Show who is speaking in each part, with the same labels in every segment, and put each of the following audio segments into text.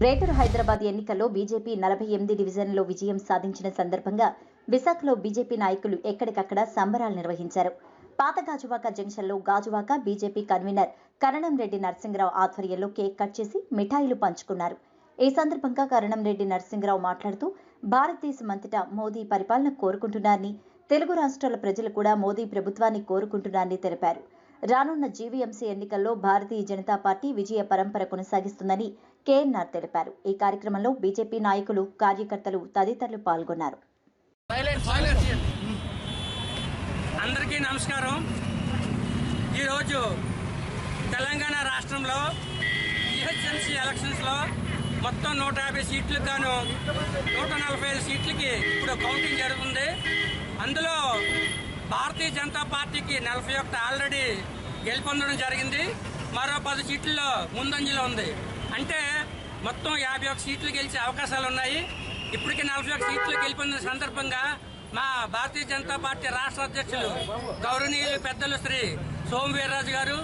Speaker 1: Greater Hyderabad ఎన్నికల్లో BJP 48 డివిజన్లలో విజయం సాధించిన సందర్భంగా విశాఖలో బీజేపీ నాయకులు ఎక్కడికక్కడ సంబరాలు నిర్వహించారు. పాత గాజువాక జంక్షన్లో గాజువాక బీజేపీ కన్వీనర్ కరణంరెడ్డి నరసింగరావు ఆధ్వర్యంలో కేక్ కట్ చేసి మిఠాయిలు పంచుకున్నారు. ఈ సందర్భంగా కరణంరెడ్డి నరసింగరావు మాట్లాడుతూ భారతదేశమంతటా మోదీ పరిపాలన కోరుకుంటున్నారని, తెలుగు రాష్ట్రాల ప్రజలు కూడా మోదీ ప్రభుత్వాన్ని కోరుకుంటున్నారని తెలిపారు. రానున్న జీవీఎంసీ ఎన్నికల్లో భారతీయ జనతా పార్టీ విజయ పరంపర కొనసాగిస్తుందని కేఎన్ఆర్ తెలిపారు. ఈ కార్యక్రమంలో బీజేపీ నాయకులు, కార్యకర్తలు తదితరులు పాల్గొన్నారు.
Speaker 2: అందరికీ నమస్కారం. ఈరోజు తెలంగాణ రాష్ట్రంలో జీహెచ్ఎంసీ ఎలక్షన్స్లో మొత్తం 150 సీట్లకు గాను 145 సీట్లకి ఇప్పుడు కౌంటింగ్ జరుగుతుంది. అందులో భారతీయ జనతా పార్టీకి 41 ఆల్రెడీ గెలుపొందడం జరిగింది. మరో 10 సీట్లలో ముందంజలో ఉంది. అంటే మొత్తం 51 సీట్లు గెలిచే అవకాశాలు ఉన్నాయి. ఇప్పటికే 41 సీట్లు గెలుపొందిన సందర్భంగా మా భారతీయ జనతా పార్టీ రాష్ట్ర అధ్యక్షులు గౌరవనీయులు పెద్దలు శ్రీ సోమవీర్రాజు గారు,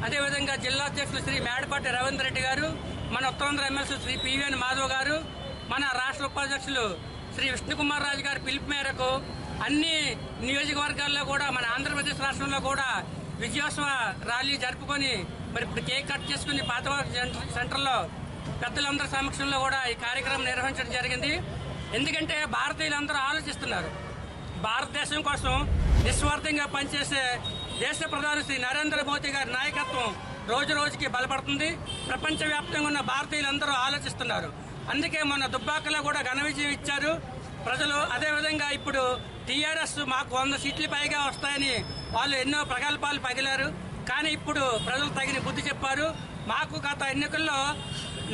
Speaker 2: అదేవిధంగా జిల్లా అధ్యక్షులు శ్రీ మేడపాటి రవీంద్ర రెడ్డి గారు, మన ఉత్తరాంధ్ర ఎమ్మెల్సీ శ్రీ పివిఎన్ మాధవ్ గారు, మన రాష్ట్ర ఉపాధ్యక్షులు శ్రీ విష్ణుకుమార్ రాజు గారి పిలుపు మేరకు అన్ని నియోజకవర్గాల్లో కూడా మన ఆంధ్రప్రదేశ్ రాష్ట్రంలో కూడా విజయోత్సవ ర్యాలీ జరుపుకొని మరి ఇప్పుడు కేక్ కట్ చేసుకుని పాతవాడ సెంటర్లో పెద్దలందరి సమక్షంలో కూడా ఈ కార్యక్రమం నిర్వహించడం జరిగింది. ఎందుకంటే భారతీయులందరూ ఆలోచిస్తున్నారు. భారతదేశం కోసం నిస్వార్థంగా పనిచేసే దేశ ప్రధాని శ్రీ నరేంద్ర మోదీ గారి నాయకత్వం రోజు రోజుకి బలపడుతుంది. ప్రపంచవ్యాప్తంగా ఉన్న భారతీయులందరూ ఆలోచిస్తున్నారు. అందుకే మొన్న దుబ్బాకలో కూడా ఘన విజయం ఇచ్చారు ప్రజలు. అదేవిధంగా ఇప్పుడు టీఆర్ఎస్ మాకు 100 సీట్లు పైగా వస్తాయని వాళ్ళు ఎన్నో ప్రగల్భాలు పగిలారు. కానీ ఇప్పుడు ప్రజలు తగిన బుద్ధి చెప్పారు. మాకు గత ఎన్నికల్లో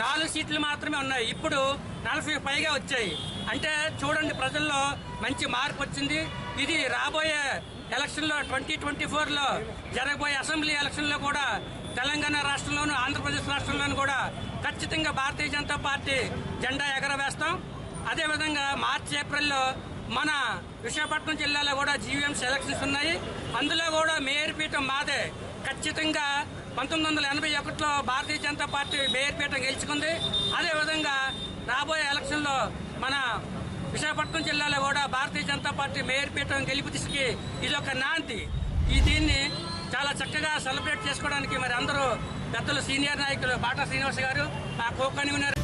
Speaker 2: 4 సీట్లు మాత్రమే ఉన్నాయి, ఇప్పుడు 40 పైగా వచ్చాయి. అంటే చూడండి, ప్రజల్లో మంచి మార్పు వచ్చింది. ఇది రాబోయే ఎలక్షన్లో 2024లో జరగబోయే అసెంబ్లీ ఎలక్షన్లో కూడా తెలంగాణ రాష్ట్రంలోను, ఆంధ్రప్రదేశ్ రాష్ట్రంలోనూ కూడా ఖచ్చితంగా భారతీయ జనతా పార్టీ జెండా ఎగరవేస్తాం. అదేవిధంగా మార్చి ఏప్రిల్లో మన విశాఖపట్నం జిల్లాలో కూడా జీవీఎంసీ ఎలక్షన్స్ ఉన్నాయి. అందులో కూడా మేయర్ పీఠం మాదే. ఖచ్చితంగా 1981లో భారతీయ జనతా పార్టీ మేయర్ పీఠం గెలుచుకుంది. అదేవిధంగా రాబోయే ఎలక్షన్లో మన విశాఖపట్నం జిల్లాలో కూడా భారతీయ జనతా పార్టీ మేయర్ పీఠం గెలుపు దిశకి ఇది ఒక నాంది. దీన్ని చాలా చక్కగా సెలబ్రేట్ చేసుకోవడానికి మరి అందరూ పెద్దలు సీనియర్ నాయకులు బాటా శ్రీనివాస్ గారు, ఆ కో కన్వీనర్